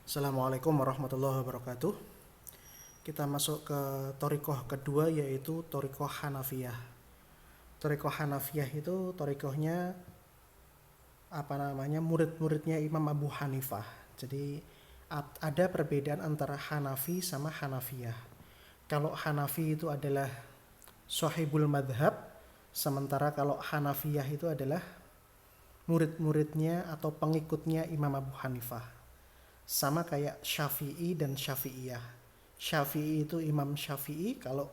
Assalamualaikum warahmatullahi wabarakatuh. Kita masuk ke thoriqoh kedua, yaitu thoriqoh Hanafiyah. Thoriqoh Hanafiyah itu thoriqohnya murid-muridnya Imam Abu Hanifah. Jadi ada perbedaan antara Hanafi sama Hanafiyah. Kalau Hanafi itu adalah sahibul madhab, sementara kalau Hanafiyah itu adalah murid-muridnya atau pengikutnya Imam Abu Hanifah. Sama kayak Syafi'i dan Syafi'iyah. Syafi'i itu Imam Syafi'i, kalau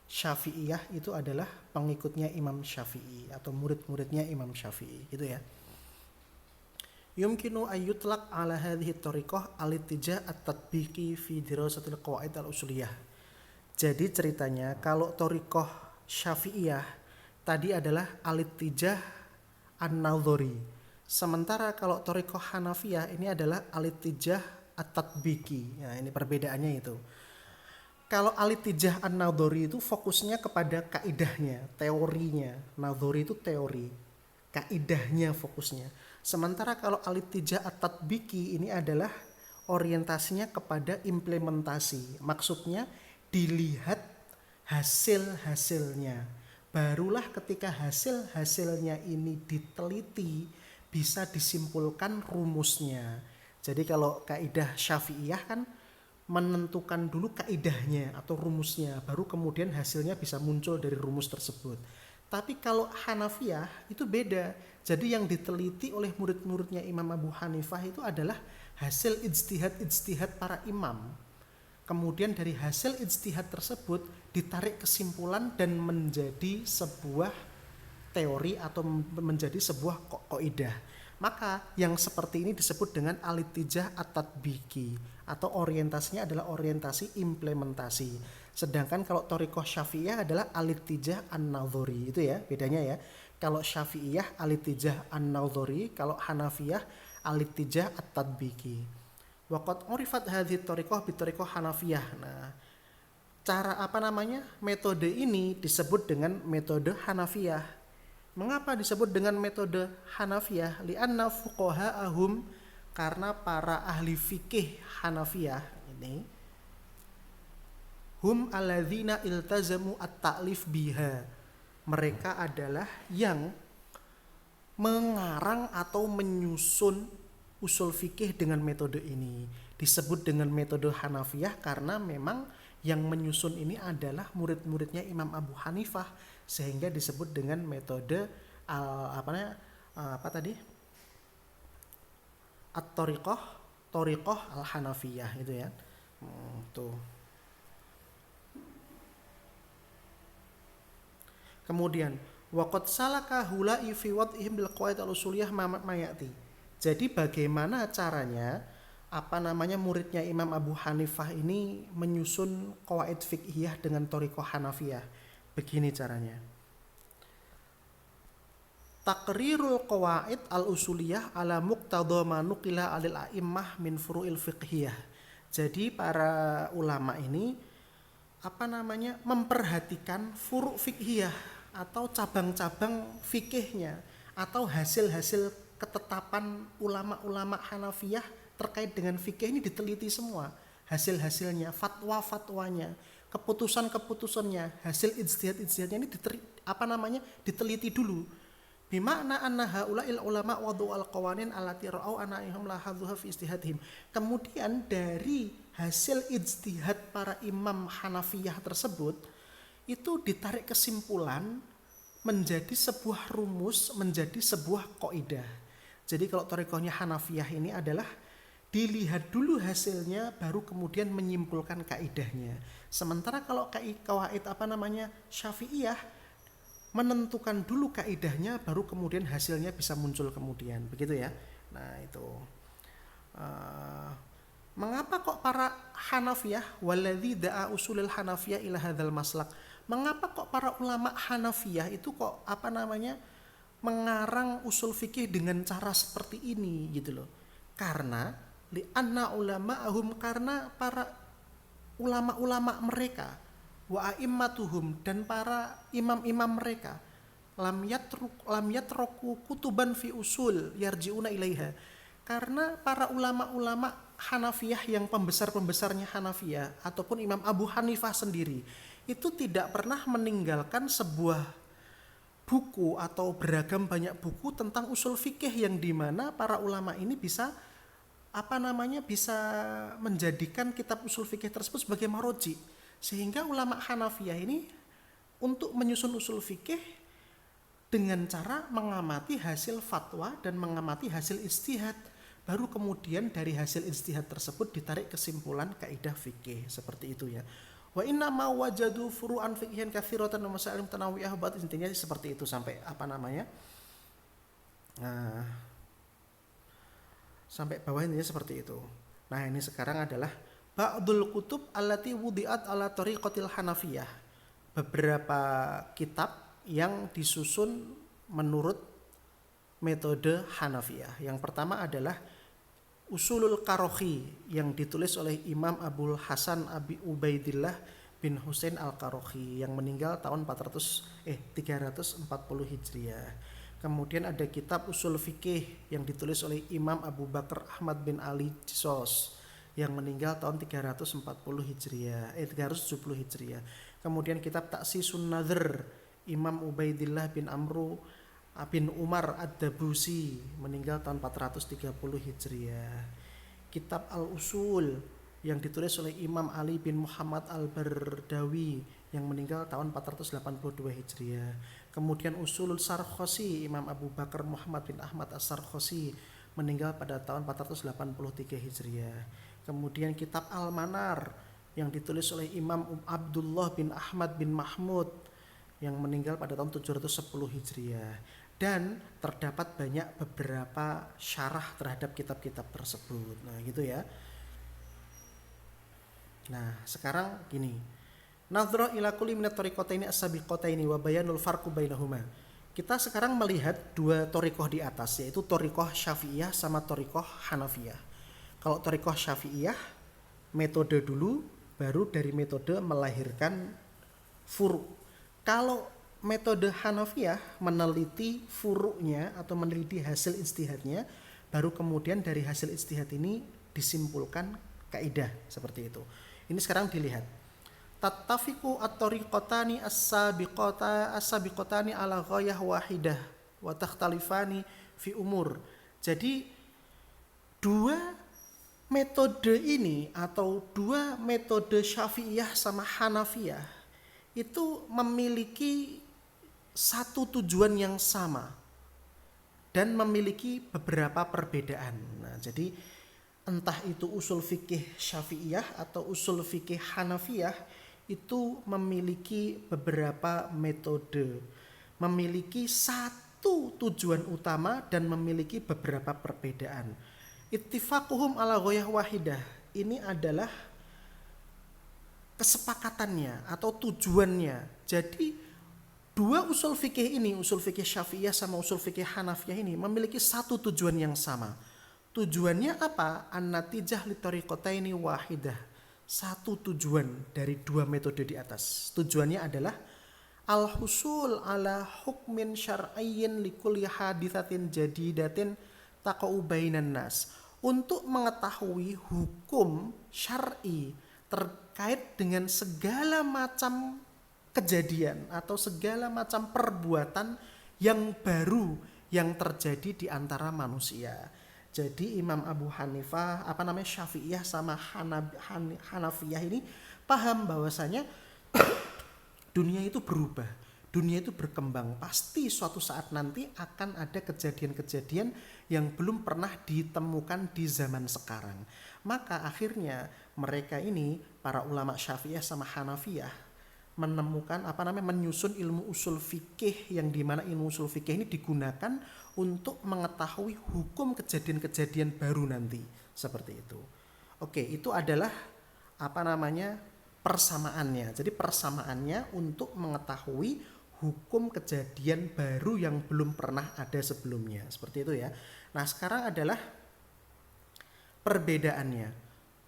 Syafi'iyah itu adalah pengikutnya Imam Syafi'i atau murid-muridnya Imam Syafi'i, gitu ya. Yumkinu ayyutlaq ala hadhihi thariqah al-ittija' at-tatbiqi fi dirasatil qawaid al-usuliyah. Jadi ceritanya kalau thariqah Syafi'iyah tadi adalah al-ittija' an-nadhari. Sementara kalau thariqah Hanafiyah ini adalah al-ittijah at-tatbiki. Nah, ini perbedaannya itu. Kalau al-ittijah an-nadhari itu fokusnya kepada kaidahnya, teorinya. Nadhari itu teori, kaidahnya fokusnya. Sementara kalau al-ittijah at-tatbiki ini adalah orientasinya kepada implementasi. Maksudnya dilihat hasil-hasilnya. Barulah ketika hasil-hasilnya ini diteliti, bisa disimpulkan rumusnya. Jadi kalau kaidah Syafi'iyah kan menentukan dulu kaidahnya atau rumusnya, baru kemudian hasilnya bisa muncul dari rumus tersebut. Tapi kalau Hanafiyah itu beda. Jadi yang diteliti oleh murid-muridnya Imam Abu Hanifah itu adalah hasil ijtihad para imam. Kemudian dari hasil ijtihad tersebut ditarik kesimpulan dan menjadi sebuah teori atau menjadi sebuah kaidah. Maka yang seperti ini disebut dengan al-ittijah at-tatbiki atau orientasinya adalah orientasi implementasi. Sedangkan kalau thariqah Syafi'iyah adalah al-ittijah an-nadhari, itu ya bedanya ya. Kalau Syafi'iyah al-ittijah an-nadhari, kalau Hanafiyah al-ittijah at-tatbiki. Waqad urifat hadhihi thariqah bi thariqah Hanafiyah. Nah, metode ini disebut dengan metode Hanafiyah. Mengapa disebut dengan metode Hanafiyah? Li'anna fuqaha'ahum, karena para ahli fikih Hanafiyah ini hum alladzina iltazamu at-ta'lif biha. Mereka adalah yang mengarang atau menyusun usul fikih dengan metode ini. Disebut dengan metode Hanafiyah karena memang yang menyusun ini adalah murid-muridnya Imam Abu Hanifah, sehingga disebut dengan metode thariqah al-Hanafiyah itu ya. Tuh. Kemudian waqad salaka hula'i fi wad'ihim bil qawaid al-usuliyah mayati. Jadi bagaimana caranya muridnya Imam Abu Hanifah ini menyusun qawaid fiqhiyah dengan thariqah Hanafiyah? Begini caranya. Taqrirul qawaid al-usuliyah ala muqtadha ma nuqila alil a'immah min furu'il fiqhiyah. Jadi para ulama ini memperhatikan furu' fiqhiyah atau cabang-cabang fikihnya atau hasil-hasil ketetapan ulama-ulama Hanafiyah terkait dengan fikih ini diteliti semua. Hasil-hasilnya, fatwa-fatwanya, keputusan-keputusannya, hasil ijtihad-ijtihadnya ini diteliti dulu. Bima'na anna haula'il ulama wadu al-qawanin allati ra'au ana'ihum la hadzuha fi ijtihadihim. Kemudian dari hasil ijtihad para imam Hanafiyah tersebut itu ditarik kesimpulan menjadi sebuah rumus, menjadi sebuah kaidah. Jadi kalau thariqahnya Hanafiyah ini adalah dilihat dulu hasilnya baru kemudian menyimpulkan kaidahnya. Sementara kalau kaid Syafi'iyah menentukan dulu kaidahnya baru kemudian hasilnya bisa muncul kemudian. Begitu ya. Nah, itu. Mengapa kok para Hanafiyah waladzi da'a usulil Hanafiyah ila hadzal maslak? Mengapa kok para ulama Hanafiyah itu kok mengarang usul fikih dengan cara seperti ini gitu loh. Karena li'anna ulama'ahum, karena para ulama-ulama mereka wa a'immatuhum, dan para imam-imam mereka lam yatroku kutuban fi usul yarji'una ilaiha. Karena para ulama-ulama Hanafiyah yang pembesar-pembesarnya Hanafiyah ataupun Imam Abu Hanifah sendiri itu tidak pernah meninggalkan sebuah buku atau beragam banyak buku tentang usul fikih yang dimana para ulama ini bisa bisa menjadikan kitab usul fikih tersebut sebagai maroji, sehingga ulama Hanafiyah ini untuk menyusun usul fikih dengan cara mengamati hasil fatwa dan mengamati hasil ijtihad, baru kemudian dari hasil ijtihad tersebut ditarik kesimpulan kaidah fikih seperti itu ya. Wa inna ma wajadu furu'an fiqhiyan katsiratan wa masail mutanawwi'ah, intinya seperti itu sampai sampai bawah intinya seperti itu. Nah, ini sekarang adalah ba'dul kutub allati wudi'at ala tariqatil Hanafiyah. Beberapa kitab yang disusun menurut metode Hanafiyah. Yang pertama adalah Usulul Karohi yang ditulis oleh Imam Abul Hasan Abi Ubaidillah bin Husain Al-Karohi yang meninggal tahun 340 Hijriah. Kemudian ada kitab Usul Fikih yang ditulis oleh Imam Abu Bakar Ahmad bin Ali Jisos yang meninggal tahun 370 Hijriah. Kemudian kitab Taksisun Nadhr Imam Ubaidillah bin Amru bin Umar Ad-Dabusi meninggal tahun 430 Hijriah. Kitab Al-Usul yang ditulis oleh Imam Ali bin Muhammad Al-Bardawi yang meninggal tahun 482 Hijriah. Kemudian Usulul Sarkhosi Imam Abu Bakar Muhammad bin Ahmad As-Sarkhosi meninggal pada tahun 483 Hijriah. Kemudian kitab Al-Manar yang ditulis oleh Imam Abdullah bin Ahmad bin Mahmud yang meninggal pada tahun 710 Hijriah. Dan terdapat banyak beberapa syarah terhadap kitab-kitab tersebut. Nah, gitu ya. Nah, sekarang gini. Nadhra ila kulli minat tariqataini as-sabiqataini wa bayanul farqu bainahuma. Kita sekarang melihat dua thariqah di atas, yaitu thariqah Syafi'iyah sama thariqah Hanafiyah. Kalau thariqah Syafi'iyah metode dulu, baru dari metode melahirkan furu'. Kalau metode Hanafiyah meneliti furu'nya atau meneliti hasil ijtihadnya, baru kemudian dari hasil ijtihad ini disimpulkan kaidah seperti itu. Ini sekarang dilihat. Tattafiqu at-tariqatani as-sabiqatani ala ghayah wahidah wa takhtalifani fi umur. Jadi dua metode ini atau dua metode Syafi'iyah sama Hanafiyah itu memiliki satu tujuan yang sama dan memiliki beberapa perbedaan. Nah, jadi entah itu usul fikih Syafi'iyah atau usul fikih Hanafiyah itu memiliki beberapa metode, memiliki satu tujuan utama dan memiliki beberapa perbedaan. Ittifaquhum ala ghayah wahidah. Ini adalah kesepakatannya atau tujuannya. Jadi dua usul fikih ini, usul fikih Syafi'iyah sama usul fikih Hanafiyah ini memiliki satu tujuan yang sama. Tujuannya apa? An-natijah li tariqataini wahidah. Satu tujuan dari dua metode di atas. Tujuannya adalah al-husul ala hukmin syar'iyyin li kulli haditsatin jadidatin taqa'u bainan nas. Untuk mengetahui hukum syar'i terkait dengan segala macam kejadian atau segala macam perbuatan yang baru yang terjadi di antara manusia. Jadi Imam Abu Hanifah, Syafi'iyah sama Hanafiyah ini paham bahwasanya dunia itu berubah, dunia itu berkembang. Pasti suatu saat nanti akan ada kejadian-kejadian yang belum pernah ditemukan di zaman sekarang. Maka akhirnya mereka ini, para ulama Syafi'iyah sama Hanafiyah, menemukan menyusun ilmu usul fikih yang dimana ilmu usul fikih ini digunakan untuk mengetahui hukum kejadian-kejadian baru nanti seperti itu. Oke, itu adalah persamaannya. Jadi persamaannya untuk mengetahui hukum kejadian baru yang belum pernah ada sebelumnya seperti itu ya. Nah, sekarang adalah perbedaannya.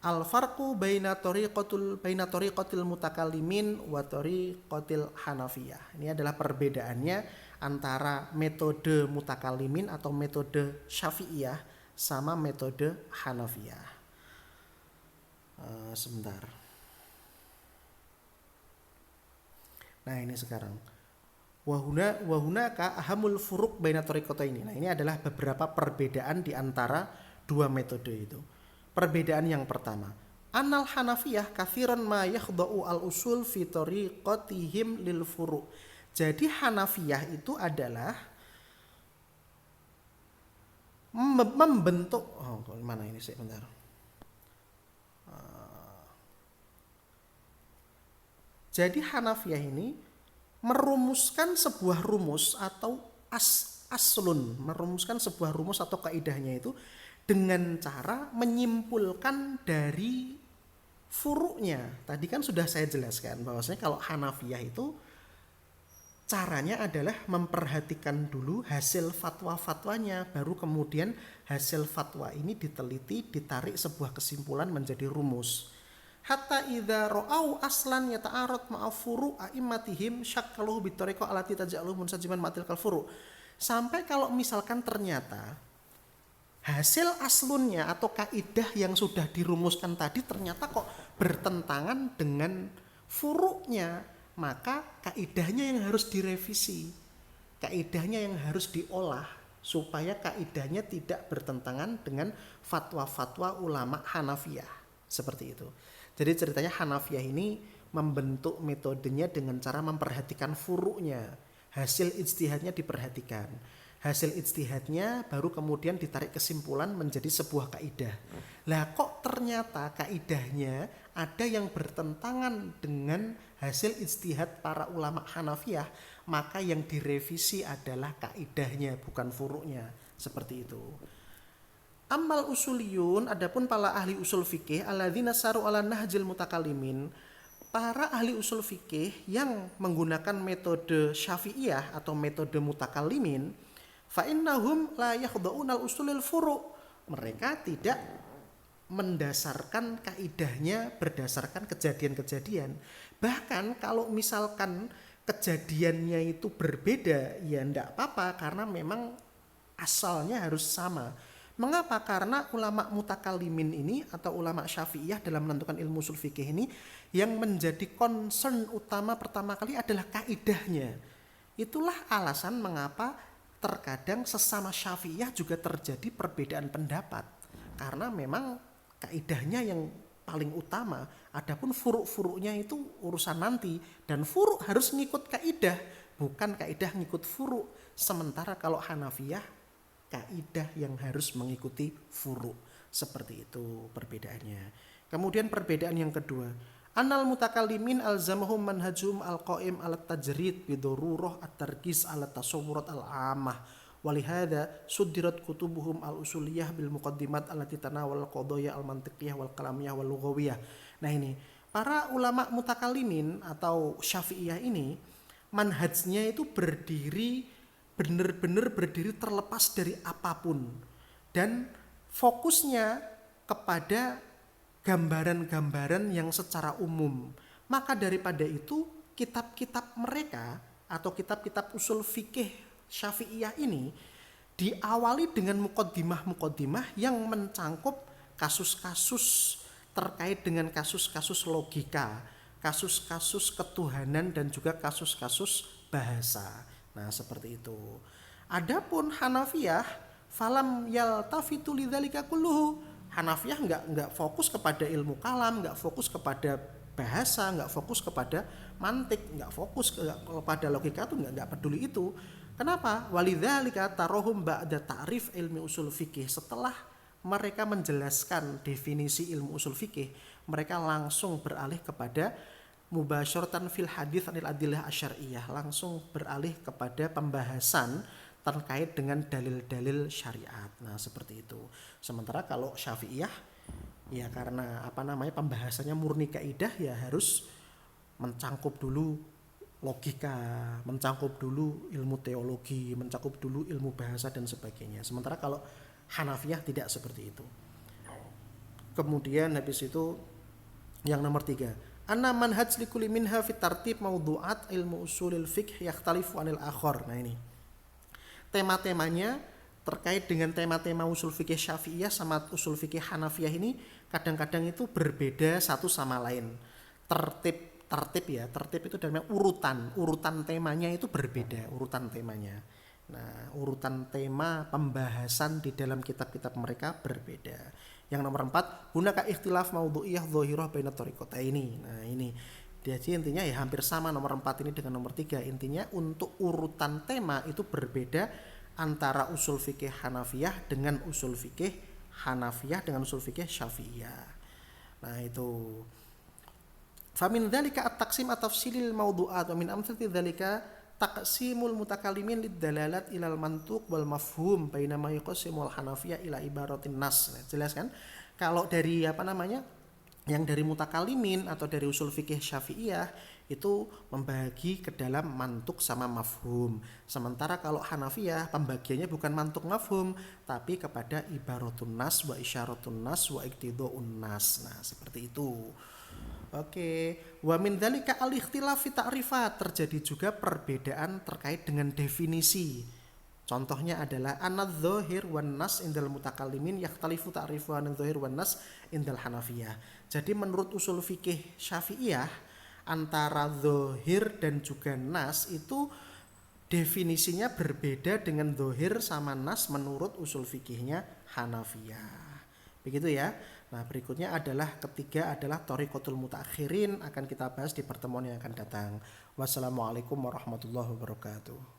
Al-farqu baina tariqatil mutakallimin wa tariqatil Hanafiyah. Ini adalah perbedaannya antara metode mutakallimin atau metode Syafi'iyah sama metode Hanafiyah. Sebentar. Nah ini sekarang. Wahuna ka ahamul furuk baina thariqataini. Nah ini adalah beberapa perbedaan di antara dua metode itu. Perbedaan yang pertama, anal Hanafiyah katsiran ma yakhda'u al usul fi thariqatihim lil furu'. Jadi Hanafiyah itu adalah membentuk mana ini sih bentar. Jadi Hanafiyah ini merumuskan sebuah rumus atau aslun, merumuskan sebuah rumus atau kaidahnya itu dengan cara menyimpulkan dari furuknya. Tadi kan sudah saya jelaskan bahwasanya kalau Hanafiyah itu caranya adalah memperhatikan dulu hasil fatwa-fatwanya, baru kemudian hasil fatwa ini diteliti, ditarik sebuah kesimpulan menjadi rumus. Hatta idza ra'au aslan yata'arad ma'a furu' a'immatihim syakkaluhu bitariqah allati taj'aluhu munsajiman ma'til kal furu'. Sampai kalau misalkan ternyata hasil aslunnya atau kaidah yang sudah dirumuskan tadi ternyata kok bertentangan dengan furuknya, maka kaidahnya yang harus direvisi, kaidahnya yang harus diolah supaya kaidahnya tidak bertentangan dengan fatwa-fatwa ulama Hanafiyah. Seperti itu. Jadi ceritanya Hanafiyah ini membentuk metodenya dengan cara memperhatikan furuknya, hasil ijtihadnya diperhatikan. Hasil ijtihadnya baru kemudian ditarik kesimpulan menjadi sebuah kaidah. Lah kok ternyata kaidahnya ada yang bertentangan dengan hasil ijtihad para ulama Hanafiyah, maka yang direvisi adalah kaidahnya bukan furuknya. Seperti itu. Ammal usuliyun, adapun para ahli usul fikih alladzina saru ala nahjil mutakallimin, para ahli usul fikih yang menggunakan metode Syafi'iyah atau metode mutakallimin, fa innahum la yakhda'una al-usulil furu'. Mereka tidak mendasarkan kaidahnya berdasarkan kejadian-kejadian. Bahkan kalau misalkan kejadiannya itu berbeda, ya enggak apa-apa karena memang asalnya harus sama. Mengapa? Karena ulama mutakallimin ini atau ulama Syafi'iyah dalam menentukan ilmu usul fikih ini yang menjadi concern utama pertama kali adalah kaidahnya. Itulah alasan mengapa terkadang sesama Syafi'iyah juga terjadi perbedaan pendapat. Karena memang kaidahnya yang paling utama, adapun furuk-furuknya itu urusan nanti, dan furuk harus ngikut kaidah, bukan kaidah ngikut furuk. Sementara kalau Hanafiyah kaidah yang harus mengikuti furu'. Seperti itu perbedaannya. Kemudian perbedaan yang kedua, anal mutakallimin alzamahum manhajum alqaim alat tajrid bidururah at-tarkis alat tasawurat al-amah walihada suddirat kutubuhum al-usuliyah bil muqaddimat allati tanawal qadaya al-mantiqiyah wal kalamiyah wal lughawiyah. Nah ini para ulama mutakallimin atau Syafi'iyah ini manhajnya itu benar-benar berdiri terlepas dari apapun dan fokusnya kepada gambaran-gambaran yang secara umum. Maka daripada itu kitab-kitab mereka atau kitab-kitab usul fikih Syafi'iyah ini diawali dengan muqaddimah-muqaddimah yang mencangkup kasus-kasus terkait dengan kasus-kasus logika, kasus-kasus ketuhanan dan juga kasus-kasus bahasa. Nah seperti itu. Adapun Hanafiyah falam yaltafitu lidzalika kulluhu. Hanafiyah enggak fokus kepada ilmu kalam, enggak fokus kepada bahasa, enggak fokus kepada mantik, enggak fokus kepada logika, itu enggak peduli itu. Kenapa? Walidzalika tarahum ba'da ta'rif ilmi usul fikih. Setelah mereka menjelaskan definisi ilmu usul fikih, mereka langsung beralih kepada mubasyaratan fil hadits anil adillah asyariyah, langsung beralih kepada pembahasan terkait dengan dalil-dalil syariat. Nah, seperti itu. Sementara kalau Syafi'iyah ya karena pembahasannya murni kaidah, ya harus mencangkup dulu logika, mencangkup dulu ilmu teologi, mencangkup dulu ilmu bahasa dan sebagainya. Sementara kalau Hanafiyah tidak seperti itu. Kemudian habis itu yang nomor 3, anna manhaj likulli minha fi tartib mawdu'at ilmu usulil fiqh yakhtalifu anil akhar. Nah ini tema-temanya terkait dengan tema-tema usul fikih Syafi'iyah sama usul fikih Hanafiyah ini kadang-kadang itu berbeda satu sama lain. Tertib itu dalamnya urutan temanya itu berbeda, urutan temanya. Nah, urutan tema pembahasan di dalam kitab-kitab mereka berbeda. Yang nomor 4, hunaka ikhtilaf maudhu'iyah dhahirah baina thariqataini. Nah, ini. Jadi intinya ya hampir sama nomor 4 ini dengan nomor 3. Intinya untuk urutan tema itu berbeda antara usul fikih Hanafiyah dengan usul fikih Hanafiyah dengan usul fikih Syafi'iyah. Nah, itu. Famin dzalika at-taqsim at-tafsilil mawdu'at wa min amsalati dzalika taqsimul mutakallimin lid-dalalat ilal mantuq wal mafhum bainama yuqsimul Hanafiyah ila ibaratin nas. Nah, jelas kan? Kalau dari yang dari mutakalimin atau dari usul fikih Syafi'iyah itu membagi ke dalam mantuk sama mafhum. Sementara kalau Hanafiyah pembagiannya bukan mantuk mafhum tapi kepada ibaratun nas wa isyaratun nas wa iqtidaun nas. Nah, seperti itu. Oke, wa min dzalika al-ikhtilaf fi ta'rifat, terjadi juga perbedaan terkait dengan definisi. Contohnya adalah anadz-dzahir wan nas indal mutakallimin yakhtalifu ta'rifu anadz-dzahir wan nas indal Hanafiyah. Jadi menurut usul fikih Syafi'iyah antara dzahir dan juga nas itu definisinya berbeda dengan dzahir sama nas menurut usul fikihnya Hanafiyah. Begitu ya. Nah, berikutnya adalah ketiga adalah thariqatul mutaakhirin, akan kita bahas di pertemuan yang akan datang. Wassalamualaikum warahmatullahi wabarakatuh.